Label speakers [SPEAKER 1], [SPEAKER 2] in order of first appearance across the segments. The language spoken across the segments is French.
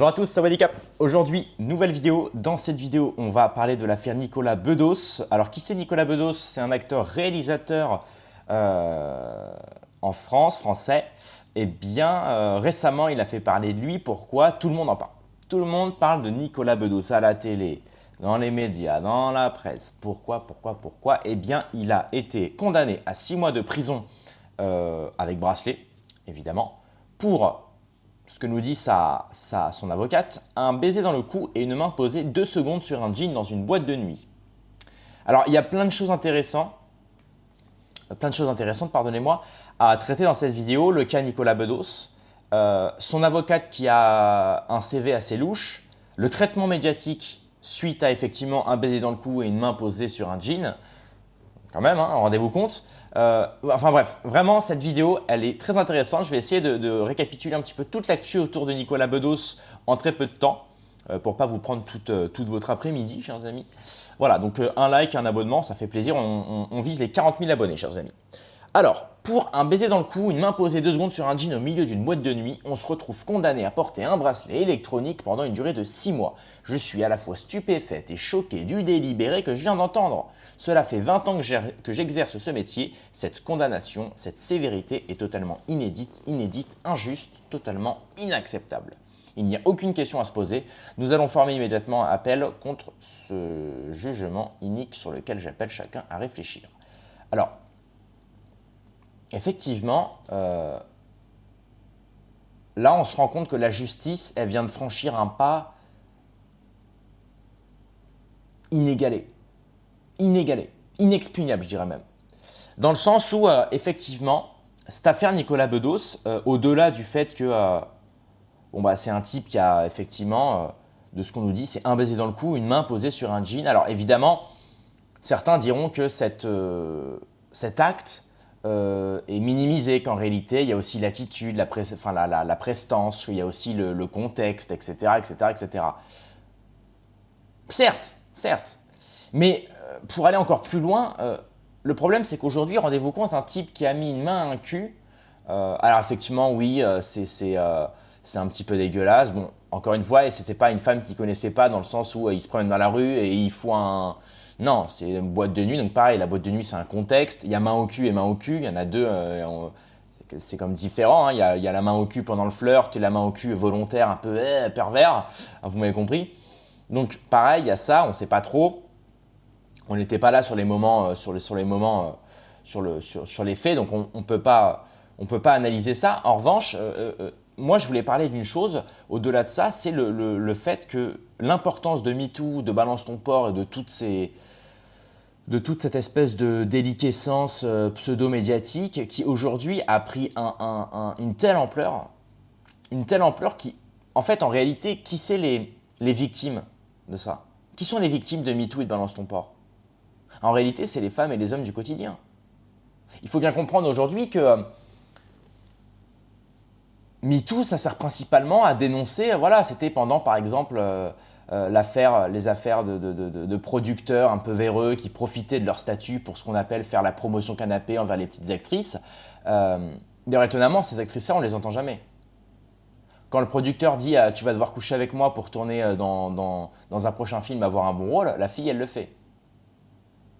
[SPEAKER 1] Bonjour à tous, Sawadee-Cap. Aujourd'hui, nouvelle vidéo. Dans cette vidéo, on va parler de l'affaire Nicolas Bedos. Alors, qui c'est Nicolas Bedos? C'est un acteur réalisateur en France, français. Eh bien, récemment, il a fait parler de lui. Pourquoi? Tout le monde en parle. Tout le monde parle de Nicolas Bedos à la télé, dans les médias, dans la presse. Pourquoi? Eh bien, il a été condamné à 6 mois de prison avec bracelet, évidemment, pour ce que nous dit son avocate, un baiser dans le cou et une main posée 2 secondes sur un jean dans une boîte de nuit. Alors, il y a plein de choses intéressantes, pardonnez-moi, à traiter dans cette vidéo. Le cas Nicolas Bedos, son avocate qui a un CV assez louche, le traitement médiatique suite à effectivement un baiser dans le cou et une main posée sur un jean. Quand même, hein, rendez-vous compte. Enfin bref, vraiment cette vidéo, elle est très intéressante. Je vais essayer de récapituler un petit peu toute l'actu autour de Nicolas Bedos en très peu de temps pour ne pas vous prendre toute votre après-midi, chers amis. Voilà, donc un like, un abonnement, ça fait plaisir. On vise les 40 000 abonnés, chers amis. Alors, pour un baiser dans le cou, une main posée 2 secondes sur un jean au milieu d'une boîte de nuit, on se retrouve condamné à porter un bracelet électronique pendant une durée de 6 mois. Je suis à la fois stupéfaite et choqué du délibéré que je viens d'entendre. Cela fait 20 ans que j'exerce ce métier. Cette condamnation, cette sévérité est totalement inédite, injuste, totalement inacceptable. Il n'y a aucune question à se poser. Nous allons former immédiatement un appel contre ce jugement inique sur lequel j'appelle chacun à réfléchir. Alors, effectivement, là, on se rend compte que la justice, elle vient de franchir un pas inégalé, inexpugnable, je dirais même. Dans le sens où, effectivement, cette affaire Nicolas Bedos, au-delà du fait que c'est un type qui a effectivement, de ce qu'on nous dit, c'est un baiser dans le cou, une main posée sur un jean. Alors évidemment, certains diront que cet acte est minimisé, qu'en réalité, il y a aussi l'attitude, la prestance, il y a aussi le contexte, etc., etc. Certes. Mais pour aller encore plus loin, le problème, c'est qu'aujourd'hui, rendez-vous compte, un type qui a mis une main à un cul, alors effectivement, oui, c'est un petit peu dégueulasse. Bon, encore une fois, et c'était pas une femme qu'il connaissait pas dans le sens où il se promène dans la rue et il faut un… Non, c'est une boîte de nuit, donc pareil, la boîte de nuit, c'est un contexte. Il y a main au cul et main au cul, il y en a deux, c'est comme différent. Hein. Il y a la main au cul pendant le flirt et la main au cul volontaire, un peu pervers, vous m'avez compris. Donc pareil, il y a ça, on ne sait pas trop. On n'était pas là sur les moments, sur les faits, donc on ne peut pas analyser ça. En revanche, moi je voulais parler d'une chose, au-delà de ça, c'est le fait que l'importance de MeToo, de Balance ton port et de toute cette espèce de déliquescence pseudo-médiatique qui aujourd'hui a pris une telle ampleur qui, en fait, en réalité, qui c'est les victimes de ça? Qui sont les victimes de MeToo et de Balance ton port? En réalité, c'est les femmes et les hommes du quotidien. Il faut bien comprendre aujourd'hui que MeToo, ça sert principalement à dénoncer, voilà, c'était pendant par exemple les affaires de producteurs un peu véreux qui profitaient de leur statut pour ce qu'on appelle faire la promotion canapé envers les petites actrices. D'ailleurs, étonnamment, ces actrices-là, on ne les entend jamais. Quand le producteur dit tu vas devoir coucher avec moi pour tourner dans un prochain film, avoir un bon rôle, la fille, elle le fait.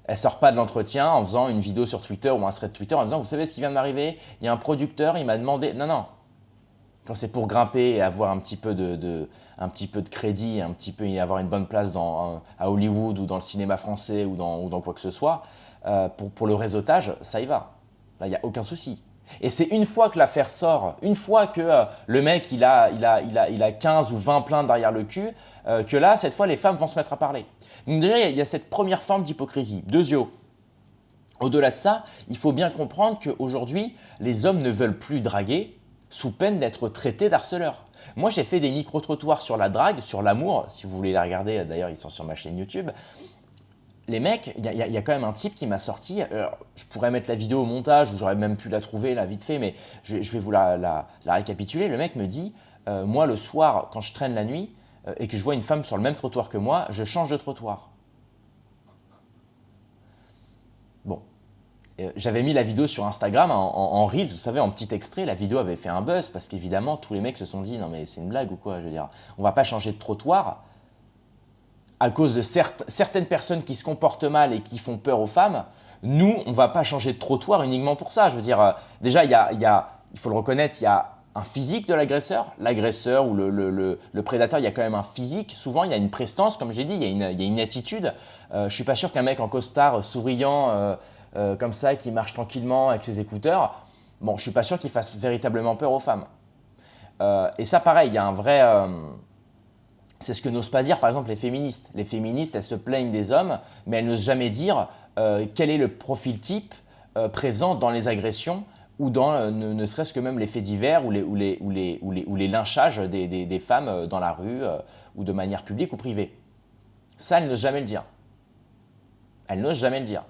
[SPEAKER 1] Elle sort pas de l'entretien en faisant une vidéo sur Twitter ou un thread Twitter en disant vous savez ce qui vient de m'arriver, il y a un producteur, il m'a demandé… Non. Quand c'est pour grimper et avoir un petit peu de crédit, et avoir une bonne place à Hollywood ou dans le cinéma français ou dans quoi que ce soit, pour le réseautage, ça y va. Là, il n'y a aucun souci. Et c'est une fois que l'affaire sort, une fois que le mec il a 15 ou 20 plaintes derrière le cul, que là, cette fois, les femmes vont se mettre à parler. Donc déjà, il y a cette première forme d'hypocrisie. Deuxièmement, au-delà de ça, il faut bien comprendre qu'aujourd'hui, les hommes ne veulent plus draguer sous peine d'être traités d'harceleurs. Moi, j'ai fait des micro-trottoirs sur la drague, sur l'amour. Si vous voulez la regarder, d'ailleurs, ils sont sur ma chaîne YouTube. Les mecs, il y a quand même un type qui m'a sorti. Je pourrais mettre la vidéo au montage ou j'aurais même pu la trouver là vite fait, mais je vais vous la récapituler. Le mec me dit moi, le soir, quand je traîne la nuit et que je vois une femme sur le même trottoir que moi, je change de trottoir. Bon. J'avais mis la vidéo sur Instagram en Reels, vous savez, en petit extrait. La vidéo avait fait un buzz parce qu'évidemment, tous les mecs se sont dit « Non mais c'est une blague ou quoi ?» Je veux dire, on va pas changer de trottoir à cause de certaines personnes qui se comportent mal et qui font peur aux femmes. Nous, on va pas changer de trottoir uniquement pour ça. Je veux dire, déjà, il faut le reconnaître, il y a un physique de l'agresseur. L'agresseur ou le prédateur, il y a quand même un physique. Souvent, il y a une prestance, comme j'ai dit, il y a une attitude. Je suis pas sûr qu'un mec en costard souriant comme ça, qui marche tranquillement avec ses écouteurs, bon, je suis pas sûr qu'il fasse véritablement peur aux femmes. Et ça, pareil, il y a un vrai… c'est ce que n'osent pas dire, par exemple, les féministes. Les féministes, elles se plaignent des hommes, mais elles n'osent jamais dire quel est le profil type présent dans les agressions ou dans ne serait-ce que même les faits divers ou les lynchages des femmes dans la rue ou de manière publique ou privée. Ça, elles n'osent jamais le dire. Elles n'osent jamais le dire.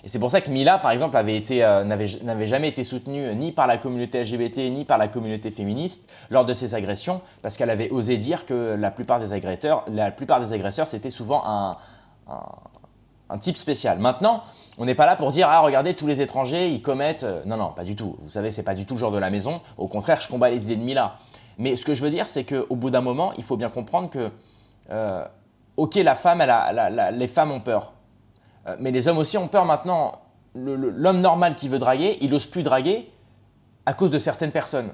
[SPEAKER 1] Et c'est pour ça que Mila, par exemple, n'avait jamais été soutenue ni par la communauté LGBT ni par la communauté féministe lors de ses agressions, parce qu'elle avait osé dire que la plupart des agresseurs, c'était souvent un type spécial. Maintenant, on n'est pas là pour dire « Ah, regardez, tous les étrangers, ils commettent… » Non, non, pas du tout. Vous savez, c'est pas du tout le genre de la maison. Au contraire, je combats les idées de Mila. Mais ce que je veux dire, c'est qu'au bout d'un moment, il faut bien comprendre que ok, la femme, les femmes ont peur. Mais les hommes aussi ont peur maintenant. L'homme normal qui veut draguer, il n'ose plus draguer à cause de certaines personnes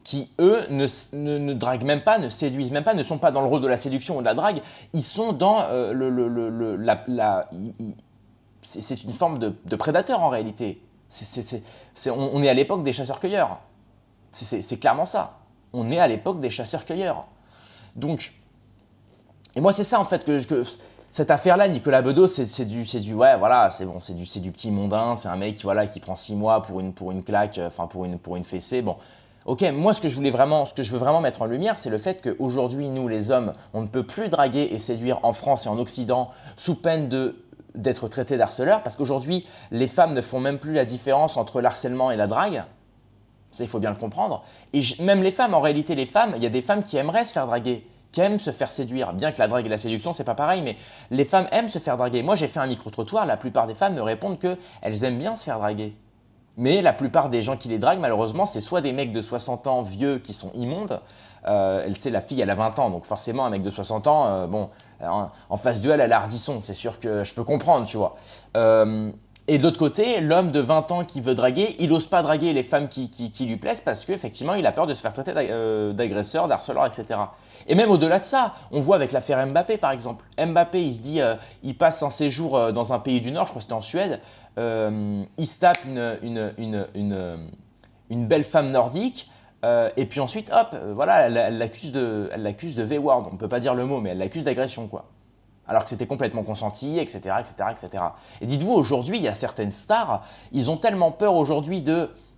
[SPEAKER 1] qui, eux, ne draguent même pas, ne séduisent même pas, ne sont pas dans le rôle de la séduction ou de la drague. Ils sont dans c'est une forme de prédateur en réalité. On est à l'époque des chasseurs-cueilleurs. C'est clairement ça. On est à l'époque des chasseurs-cueilleurs. Donc, et moi, c'est ça en fait cette affaire-là, Nicolas Bedos, ouais, voilà, c'est bon, c'est du petit mondain, c'est un mec voilà, qui prend 6 mois pour une claque, enfin pour une fessée. Bon, ok, moi ce que je veux vraiment mettre en lumière, c'est le fait qu'aujourd'hui, nous les hommes, on ne peut plus draguer et séduire en France et en Occident sous peine d'être traités d'harceleurs, parce qu'aujourd'hui, les femmes ne font même plus la différence entre l'harcèlement et la drague. Ça, il faut bien le comprendre. Et même les femmes, en réalité, les femmes, il y a des femmes qui aimeraient se faire draguer, qui aiment se faire séduire. Bien que la drague et la séduction, c'est pas pareil, mais les femmes aiment se faire draguer. Moi, j'ai fait un micro-trottoir, la plupart des femmes me répondent qu'elles aiment bien se faire draguer. Mais la plupart des gens qui les draguent, malheureusement, c'est soit des mecs de 60 ans vieux qui sont immondes. Tu sais, la fille, elle a 20 ans, donc forcément, un mec de 60 ans, bon, en face d'eux, elle a l'ardisson. C'est sûr que je peux comprendre, tu vois. Et de l'autre côté, l'homme de 20 ans qui veut draguer, il n'ose pas draguer les femmes qui lui plaisent parce qu'effectivement, il a peur de se faire traiter d'agresseur, d'harceleur, etc. Et même au-delà de ça, on voit avec l'affaire Mbappé, par exemple. Mbappé, il se dit, il passe un séjour dans un pays du Nord, je crois que c'était en Suède, il se tape une belle femme nordique, et puis ensuite, hop, voilà, elle l'accuse de V-word. On ne peut pas dire le mot, mais elle l'accuse d'agression, quoi. Alors que c'était complètement consenti, etc., etc., etc. Et dites-vous, aujourd'hui, il y a certaines stars, ils ont tellement peur aujourd'hui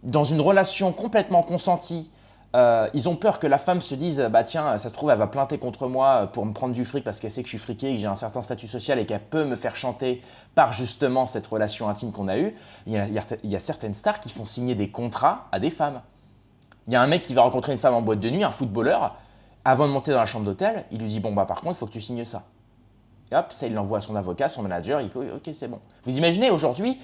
[SPEAKER 1] dans une relation complètement consentie, ils ont peur que la femme se dise « bah tiens, ça se trouve, elle va plainter contre moi pour me prendre du fric parce qu'elle sait que je suis friqué, que j'ai un certain statut social et qu'elle peut me faire chanter par justement cette relation intime qu'on a eue ». Il y a certaines stars qui font signer des contrats à des femmes. Il y a un mec qui va rencontrer une femme en boîte de nuit, un footballeur, avant de monter dans la chambre d'hôtel, il lui dit « bon bah par contre, il faut que tu signes ça ». Et hop, ça, il l'envoie à son avocat, son manager, il dit « ok, c'est bon ». Vous imaginez, aujourd'hui,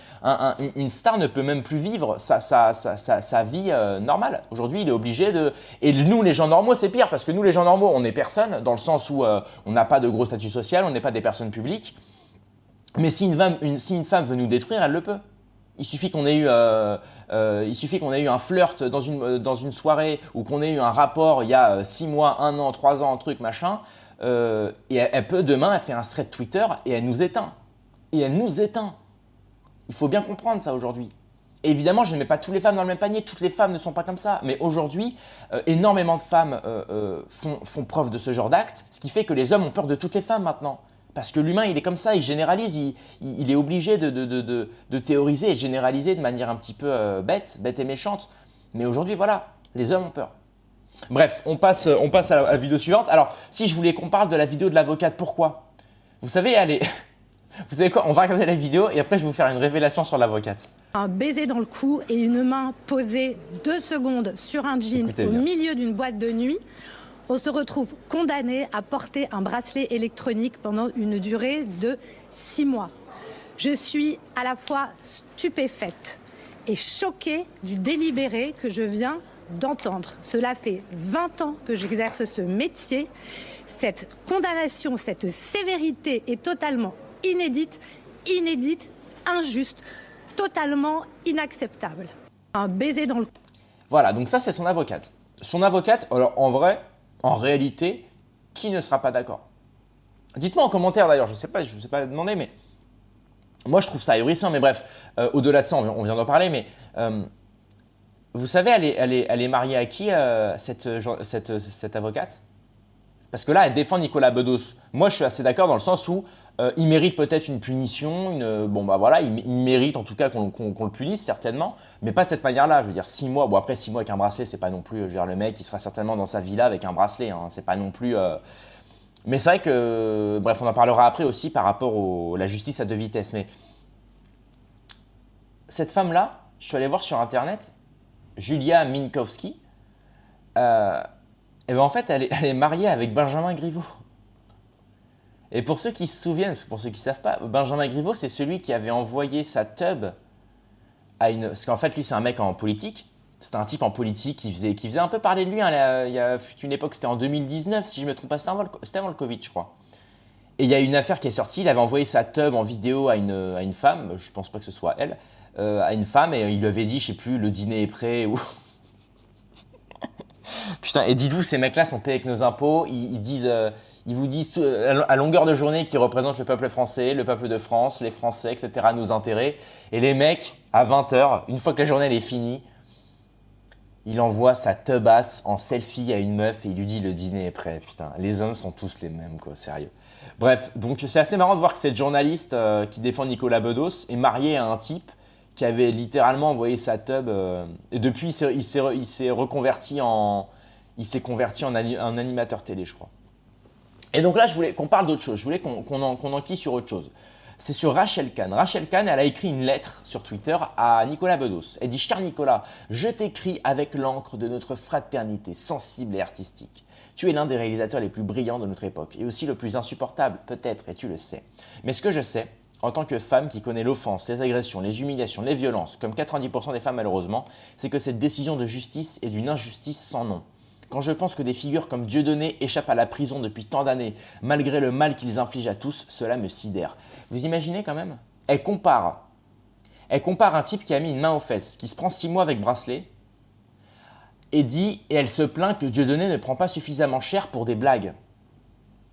[SPEAKER 1] une star ne peut même plus vivre sa vie normale. Aujourd'hui, il est obligé de… Et nous, les gens normaux, c'est pire, parce que nous, les gens normaux, on n'est personne, dans le sens où on n'a pas de gros statut social, on n'est pas des personnes publiques. Mais si une femme veut nous détruire, elle le peut. Il suffit qu'on ait eu un flirt dans une soirée ou qu'on ait eu un rapport il y a 6 mois, 1 an, 3 ans, un truc, machin… et elle peut demain, elle fait un thread Twitter et elle nous éteint. Et elle nous éteint. Il faut bien comprendre ça aujourd'hui. Et évidemment, je ne mets pas toutes les femmes dans le même panier. Toutes les femmes ne sont pas comme ça. Mais aujourd'hui, énormément de femmes font preuve de ce genre d'acte, ce qui fait que les hommes ont peur de toutes les femmes maintenant. Parce que l'humain, il est comme ça, il généralise, il est obligé de théoriser et généraliser de manière un petit peu bête et méchante. Mais aujourd'hui, voilà, les hommes ont peur. Bref, on passe à la vidéo suivante. Alors, si je voulais qu'on parle de la vidéo de l'avocate, pourquoi? Vous savez, allez, vous savez quoi? On va regarder la vidéo et après, je vais vous faire une révélation sur l'avocate.
[SPEAKER 2] Un baiser dans le cou et une main posée 2 secondes sur un jean au milieu d'une boîte de nuit. On se retrouve condamné à porter un bracelet électronique pendant une durée de 6 mois. Je suis à la fois stupéfaite et choquée du délibéré que je viens d'entendre. Cela fait 20 ans que j'exerce ce métier. Cette condamnation, cette sévérité est totalement inédite, injuste, totalement inacceptable. Un baiser dans le...
[SPEAKER 1] Voilà, donc ça c'est son avocate. Son avocate, alors en vrai, en réalité, qui ne sera pas d'accord? Dites-moi en commentaire d'ailleurs, je ne sais pas demander, mais moi je trouve ça ahurissant, mais bref, au-delà de ça, on vient d'en parler, mais vous savez, elle est mariée à qui, cette avocate? Parce que là, elle défend Nicolas Bedos. Moi, je suis assez d'accord dans le sens où il mérite peut-être une punition. Bon, bah voilà, il mérite en tout cas qu'on le punisse certainement, mais pas de cette manière-là. Je veux dire, 6 mois. Bon, après, 6 mois avec un bracelet, c'est pas non plus. Je veux dire, le mec, il sera certainement dans sa villa avec un bracelet. Hein, c'est pas non plus. Mais c'est vrai que. Bref, on en parlera après aussi par rapport à la justice à deux vitesses. Mais cette femme-là, je suis allé voir sur internet, Julia Minkowski. Et ben en fait, elle est mariée avec Benjamin Griveaux. Et pour ceux qui se souviennent, pour ceux qui ne savent pas, Benjamin Griveaux, c'est celui qui avait envoyé sa tub à une... Parce qu'en fait, lui, c'est un mec en politique. C'était un type en politique qui faisait un peu parler de lui. Hein, il y a une époque, c'était en 2019, si je ne me trompe pas, c'était avant le Covid, je crois. Et il y a une affaire qui est sortie, il avait envoyé sa tub en vidéo à une femme, je ne pense pas que ce soit elle, à une femme, et il lui avait dit, je ne sais plus, le dîner est prêt, ou... Putain, et dites-vous, ces mecs-là sont payés avec nos impôts, ils vous disent à longueur de journée qu'ils représentent le peuple français, le peuple de France, les Français, etc., nos intérêts. Et les mecs, à 20h, une fois que la journée elle est finie, il envoie sa tebasse en selfie à une meuf et il lui dit le dîner est prêt. Putain, les hommes sont tous les mêmes, quoi, sérieux. Bref, donc c'est assez marrant de voir que cette journaliste qui défend Nicolas Bedos est mariée à un type qui avait littéralement envoyé sa tub. Et depuis, il s'est converti en animateur télé, je crois. Et donc là, je voulais qu'on parle d'autre chose. Je voulais qu'on enquille sur autre chose. C'est sur Rachel Kahn. Rachel Kahn, elle a écrit une lettre sur Twitter à Nicolas Bedos. Elle dit « Cher Nicolas, je t'écris avec l'encre de notre fraternité sensible et artistique. Tu es l'un des réalisateurs les plus brillants de notre époque et aussi le plus insupportable, peut-être, et tu le sais. Mais ce que je sais, en tant que femme qui connaît l'offense, les agressions, les humiliations, les violences, comme 90% des femmes malheureusement, c'est que cette décision de justice est d'une injustice sans nom. Quand je pense que des figures comme Dieudonné échappent à la prison depuis tant d'années, malgré le mal qu'ils infligent à tous, cela me sidère. » Vous imaginez quand même ? Elle compare un type qui a mis une main aux fesses, qui se prend 6 mois avec bracelet, et elle se plaint que Dieudonné ne prend pas suffisamment cher pour des blagues.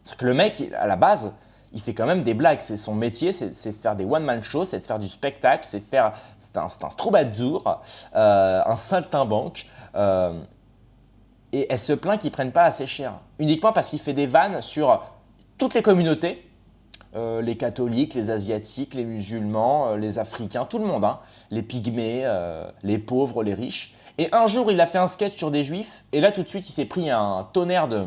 [SPEAKER 1] C'est que le mec, à la base, il fait quand même des blagues. C'est son métier, c'est faire des one-man shows, c'est de faire du spectacle, c'est un troubadour, un saltimbanque. Et elle se plaint qu'ils ne prennent pas assez cher. Uniquement parce qu'il fait des vannes sur toutes les communautés, les catholiques, les asiatiques, les musulmans, les africains, tout le monde, hein, les pygmées, les pauvres, les riches. Et un jour, il a fait un sketch sur des juifs, et là tout de suite, il s'est pris un tonnerre de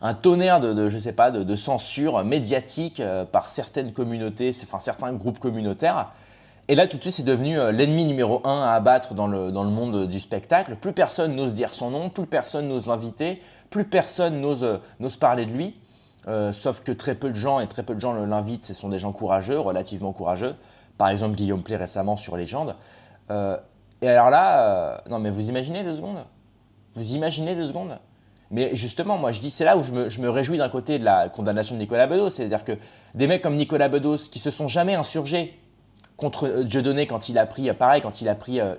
[SPEAKER 1] je sais pas, de censure médiatique par certaines communautés, enfin certains groupes communautaires. Et là, tout de suite, c'est devenu l'ennemi numéro 1 à abattre dans le monde du spectacle. Plus personne n'ose dire son nom, plus personne n'ose l'inviter, plus personne n'ose parler de lui. Sauf que très peu de gens l'invitent, ce sont des gens courageux, relativement courageux. Par exemple, Guillaume Play récemment sur Légende. Et alors là, non mais vous imaginez 2 secondes ? Vous imaginez 2 secondes ? Mais justement, moi je dis, c'est là où je me réjouis d'un côté de la condamnation de Nicolas Bedos. C'est-à-dire que des mecs comme Nicolas Bedos qui se sont jamais insurgés contre Dieudonné quand il a pris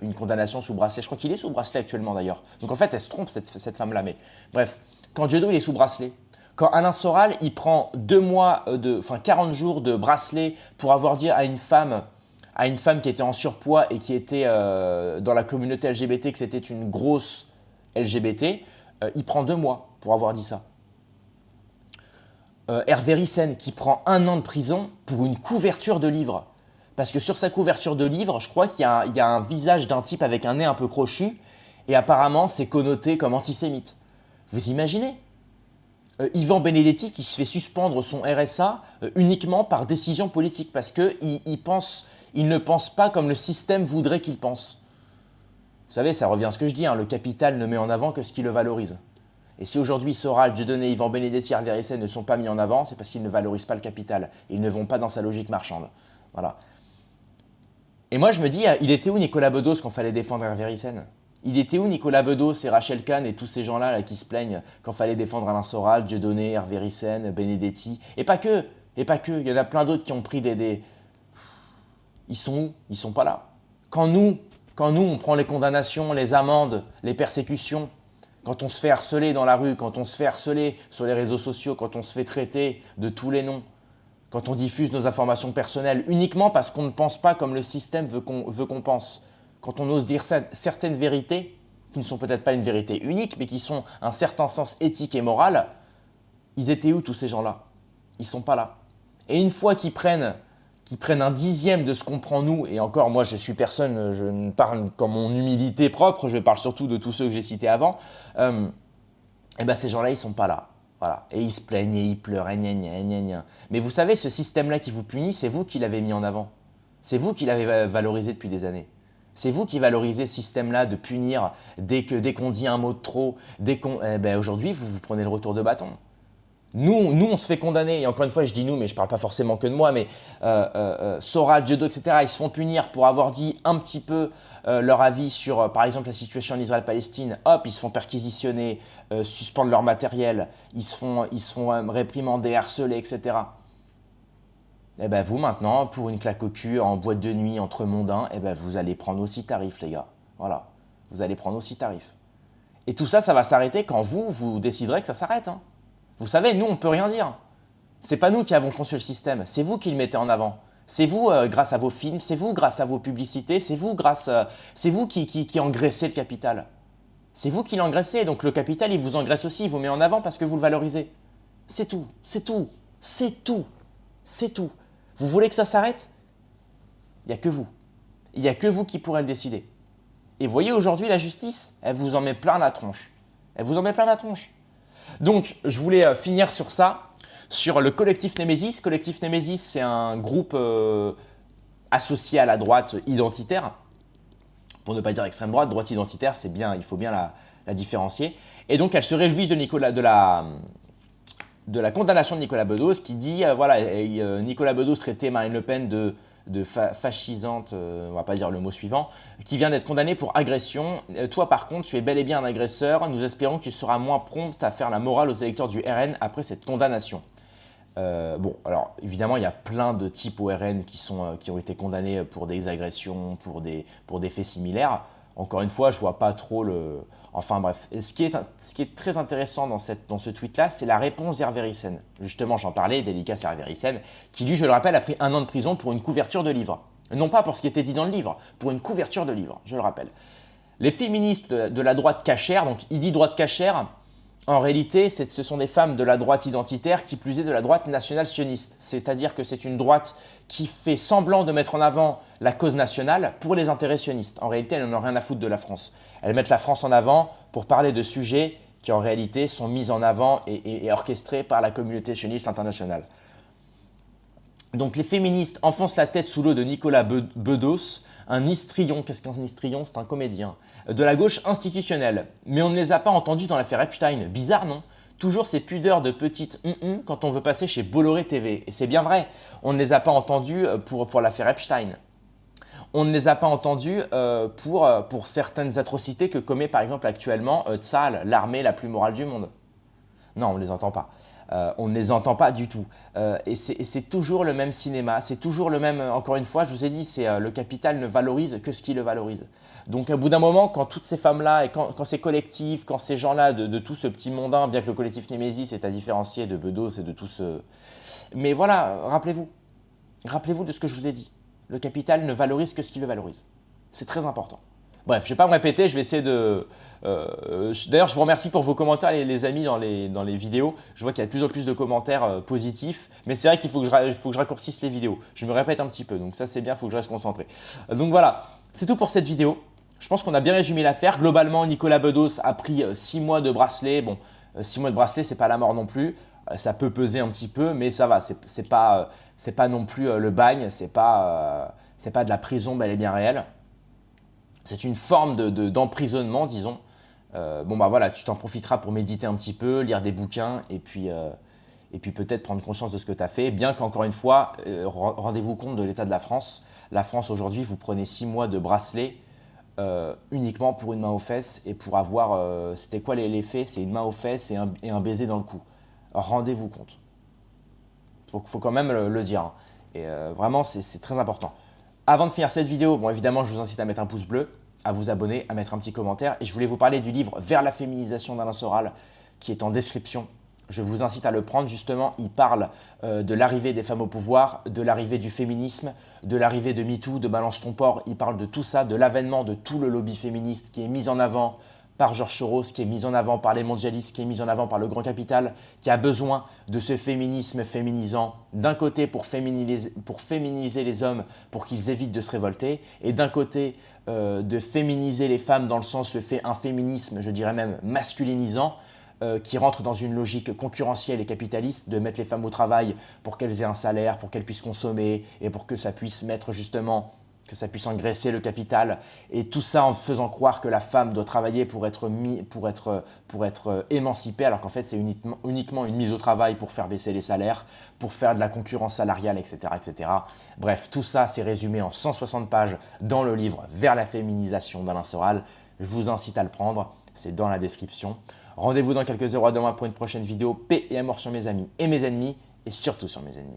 [SPEAKER 1] une condamnation sous bracelet. Je crois qu'il est sous bracelet actuellement d'ailleurs. Donc en fait, elle se trompe cette femme-là. Mais bref, quand Dieudonné il est sous bracelet, quand Alain Soral il prend 40 jours de bracelet pour avoir dit à une femme qui était en surpoids et qui était dans la communauté LGBT que c'était une grosse LGBT, il prend 2 mois pour avoir dit ça. Hervé Ryssen qui prend 1 an de prison pour une couverture de livre. Parce que sur sa couverture de livre, je crois qu'il y a un visage d'un type avec un nez un peu crochu et apparemment c'est connoté comme antisémite. Vous imaginez ? Yvan Benedetti qui se fait suspendre son RSA uniquement par décision politique parce qu'il ne pense pas comme le système voudrait qu'il pense. Vous savez, ça revient à ce que je dis, hein, le capital ne met en avant que ce qui le valorise. Et si aujourd'hui Soral, Dieudonné, Yvan Benedetti, Hervé Ridsen ne sont pas mis en avant, c'est parce qu'ils ne valorisent pas le capital. Ils ne vont pas dans sa logique marchande. Voilà. Et moi je me dis, il était où Nicolas Bedos quand fallait défendre Hervé Ridsen? Il était où Nicolas Bedos et Rachel Kahn et tous ces gens-là là, qui se plaignent quand fallait défendre Alain Soral, Dieudonné, Hervé Ridsen, Benedetti? Et pas que, il y en a plein d'autres qui ont pris des... Ils sont où? Ils sont pas là. Quand nous, on prend les condamnations, les amendes, les persécutions, quand on se fait harceler dans la rue, quand on se fait harceler sur les réseaux sociaux, quand on se fait traiter de tous les noms, quand on diffuse nos informations personnelles uniquement parce qu'on ne pense pas comme le système veut qu'on pense, quand on ose dire certaines vérités, qui ne sont peut-être pas une vérité unique, mais qui sont un certain sens éthique et moral, ils étaient où tous ces gens-là? Ils ne sont pas là. Et une fois qu'ils prennent un dixième de ce qu'on prend nous, et encore moi je suis personne, je ne parle qu'en mon humilité propre, je parle surtout de tous ceux que j'ai cités avant, et ben ces gens-là ils sont pas là. Voilà. Et ils se plaignent et ils pleurent, et gna gna gna gna. Mais vous savez, ce système-là qui vous punit, c'est vous qui l'avez mis en avant. C'est vous qui l'avez valorisé depuis des années. C'est vous qui valorisez ce système-là de punir dès qu'on dit un mot de trop, aujourd'hui vous vous prenez le retour de bâton. Nous, on se fait condamner, et encore une fois, je dis nous, mais je ne parle pas forcément que de moi, mais Soral, Diodo, etc., ils se font punir pour avoir dit un petit peu leur avis sur, par exemple, la situation en Israël-Palestine. Hop, ils se font perquisitionner, suspendre leur matériel, ils se font réprimander, harceler, etc. Et bien vous, maintenant, pour une claque au cul, en boîte de nuit, entre mondains, et ben vous allez prendre aussi tarif, les gars. Voilà, vous allez prendre aussi tarif. Et tout ça, ça va s'arrêter quand vous déciderez que ça s'arrête, hein. Vous savez, nous, on ne peut rien dire. C'est pas nous qui avons conçu le système, c'est vous qui le mettez en avant. C'est vous, grâce à vos films, c'est vous, grâce à vos publicités, c'est vous, c'est vous qui engraissez le capital. C'est vous qui l'engraissez, donc le capital, il vous engraisse aussi, il vous met en avant parce que vous le valorisez. C'est tout, c'est tout, c'est tout, c'est tout. Vous voulez que ça s'arrête? Il n'y a que vous. Il n'y a que vous qui pourrez le décider. Et vous voyez, aujourd'hui, la justice, elle vous en met plein la tronche. Elle vous en met plein la tronche. Donc, je voulais finir sur ça, sur le collectif Némésis. Collectif Némésis, c'est un groupe associé à la droite identitaire. Pour ne pas dire extrême droite, droite identitaire, c'est bien, il faut bien la différencier. Et donc, elle se réjouissent de la condamnation de Nicolas Bedos, qui dit, Nicolas Bedos traitait Marine Le Pen de fascisante, on va pas dire le mot suivant, qui vient d'être condamné pour agression. Toi, par contre, tu es bel et bien un agresseur. Nous espérons que tu seras moins prompt à faire la morale aux électeurs du RN après cette condamnation. Alors évidemment, il y a plein de types au RN qui ont été condamnés pour des agressions, pour des faits similaires. Encore une fois, je vois pas trop le... Enfin bref, et ce qui est très intéressant dans ce tweet-là, c'est la réponse d'Hervé Ridsen. Justement, j'en parlais, dédicace à Hervé Ridsen, qui lui, je le rappelle, a pris 1 an de prison pour une couverture de livre. Non pas pour ce qui était dit dans le livre, pour une couverture de livre, je le rappelle. Les féministes de la droite cachère, donc il dit droite cachère, en réalité, ce sont des femmes de la droite identitaire, qui plus est de la droite nationale-sioniste. C'est-à-dire que c'est une droite qui fait semblant de mettre en avant la cause nationale pour les intérêts sionistes. En réalité, elles n'en ont rien à foutre de la France. Elles mettent la France en avant pour parler de sujets qui, en réalité, sont mis en avant et orchestrés par la communauté sioniste internationale. Donc les féministes enfoncent la tête sous l'eau de Nicolas Bedos, un histrion. Qu'est-ce qu'un histrion? C'est un comédien. De la gauche institutionnelle. Mais on ne les a pas entendus dans l'affaire Epstein. Bizarre, non? Toujours ces pudeurs de petites quand on veut passer chez Bolloré TV. Et c'est bien vrai, on ne les a pas entendus pour l'affaire Epstein. On ne les a pas entendus pour certaines atrocités que commet par exemple actuellement Tsahal, l'armée la plus morale du monde. Non, on ne les entend pas. On ne les entend pas du tout. Et c'est toujours le même cinéma, c'est toujours le même, encore une fois, je vous ai dit, le capital ne valorise que ce qui le valorise. Donc, au bout d'un moment, quand toutes ces femmes-là, et quand ces collectifs, quand ces gens-là, de tout ce petit mondain, bien que le collectif Némésis est à différencier de Bedos et de tout ce... Mais voilà, rappelez-vous de ce que je vous ai dit. Le capital ne valorise que ce qui le valorise. C'est très important. Bref, je ne vais pas me répéter, je vais essayer de... D'ailleurs, je vous remercie pour vos commentaires, les amis, dans les vidéos. Je vois qu'il y a de plus en plus de commentaires positifs, mais c'est vrai qu'il faut que je raccourcisse les vidéos. Je me répète un petit peu, donc ça c'est bien, il faut que je reste concentré. Donc voilà, c'est tout pour cette vidéo. Je pense qu'on a bien résumé l'affaire. Globalement, Nicolas Bedos a pris 6 mois de bracelet. Bon, 6 mois de bracelet, c'est pas la mort non plus. Ça peut peser un petit peu, mais ça va. C'est pas non plus le bagne, c'est pas de la prison bel et bien réelle. C'est une forme d'emprisonnement, disons. Bon bah voilà, tu t'en profiteras pour méditer un petit peu, lire des bouquins et puis peut-être prendre conscience de ce que tu as fait. Bien qu'encore une fois, rendez-vous compte de l'état de la France. La France aujourd'hui, vous prenez 6 mois de bracelet uniquement pour une main aux fesses et pour avoir, c'était quoi les faits? C'est une main aux fesses et un baiser dans le cou. Rendez-vous compte. Faut quand même le dire, hein. Et vraiment, c'est très important. Avant de finir cette vidéo, bon évidemment, je vous incite à mettre un pouce bleu, à vous abonner, à mettre un petit commentaire. Et je voulais vous parler du livre Vers la féminisation d'Alain Soral qui est en description. Je vous incite à le prendre justement. Il parle de l'arrivée des femmes au pouvoir, de l'arrivée du féminisme, de l'arrivée de MeToo, de Balance ton porc. Il parle de tout ça, de l'avènement de tout le lobby féministe qui est mis en avant par Georges Soros, qui est mis en avant par les mondialistes, qui est mis en avant par le grand capital, qui a besoin de ce féminisme féminisant, d'un côté pour féminiser les hommes, pour qu'ils évitent de se révolter, et d'un côté de féminiser les femmes dans le sens un féminisme, je dirais même masculinisant, qui rentre dans une logique concurrentielle et capitaliste de mettre les femmes au travail pour qu'elles aient un salaire, pour qu'elles puissent consommer et pour que ça puisse mettre justement, que ça puisse engraisser le capital. Et tout ça en faisant croire que la femme doit travailler pour être émancipée, alors qu'en fait c'est uniquement une mise au travail pour faire baisser les salaires, pour faire de la concurrence salariale, etc. etc. Bref, tout ça c'est résumé en 160 pages dans le livre Vers la féminisation d'Alain Soral. Je vous incite à le prendre, c'est dans la description. Rendez-vous dans quelques heures à demain pour une prochaine vidéo. Paix et amour sur mes amis et mes ennemis, et surtout sur mes ennemis.